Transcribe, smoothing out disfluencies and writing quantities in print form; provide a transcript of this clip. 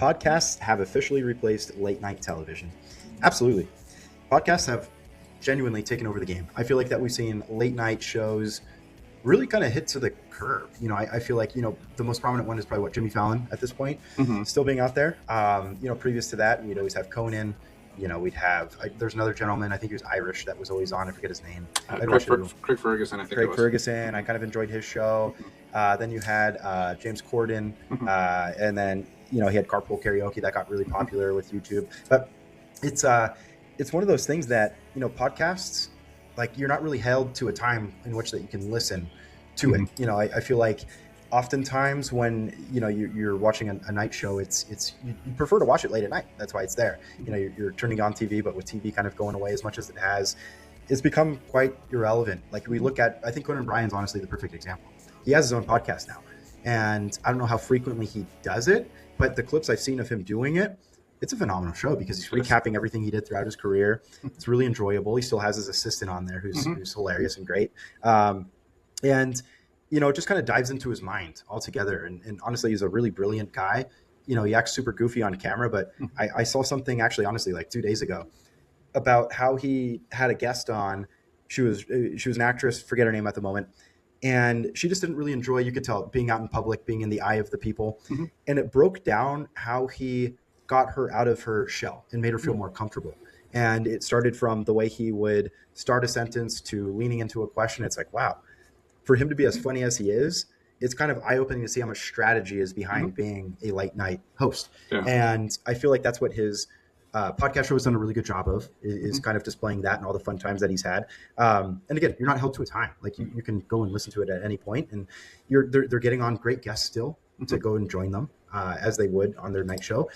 Podcasts have officially replaced late night television. Absolutely. Podcasts have genuinely taken over the game. I feel like that we've seen late night shows really kind of hit to the curb. I feel like, the most prominent one is probably Jimmy Fallon at this point, Hmm. still being out there. Previous to that, we'd always have Conan. We'd have, there's another gentleman, I think he was Irish, that was always on. I forget his name. Craig Ferguson, I think it Craig was. Ferguson. I kind of enjoyed his show. Then you had James Corden, Mhm. and then he had Carpool Karaoke that got really popular with YouTube. But it's one of those things that podcasts, like, you're not really held to a time in which that you can listen to it. I feel like oftentimes when you're watching a night show, it's you prefer to watch it late at night. That's why it's there. You're turning on TV, but with TV kind of going away as much as it has, it's become quite irrelevant. Like, we look at, I think Conan O'Brien's honestly the perfect example. He has his own podcast now, and I don't know how frequently he does it, but the clips I've seen of him doing it, it's a phenomenal show because he's recapping everything he did throughout his career. It's really enjoyable. He still has his assistant on there who's hilarious and great. And it just kind of dives into his mind altogether. And honestly, he's a really brilliant guy. He acts super goofy on camera, but I saw something actually, honestly, like 2 days ago, about how he had a guest on. She was an actress, forget her name at the moment, and she just didn't really enjoy, you could tell, being out in public, being in the eye of the people. Mhm. And it broke down how he got her out of her shell and made her feel more comfortable. And it started from the way he would start a sentence to leaning into a question. It's like, wow, for him to be as funny as he is, it's kind of eye-opening to see how much strategy is behind being a late night host. Yeah. And I feel like that's what his podcast show has done a really good job of, is kind of displaying that and all the fun times that he's had. And again, you're not held to a time. Like, you can go and listen to it at any point, and they're getting on great guests still to go and join them as they would on their night show.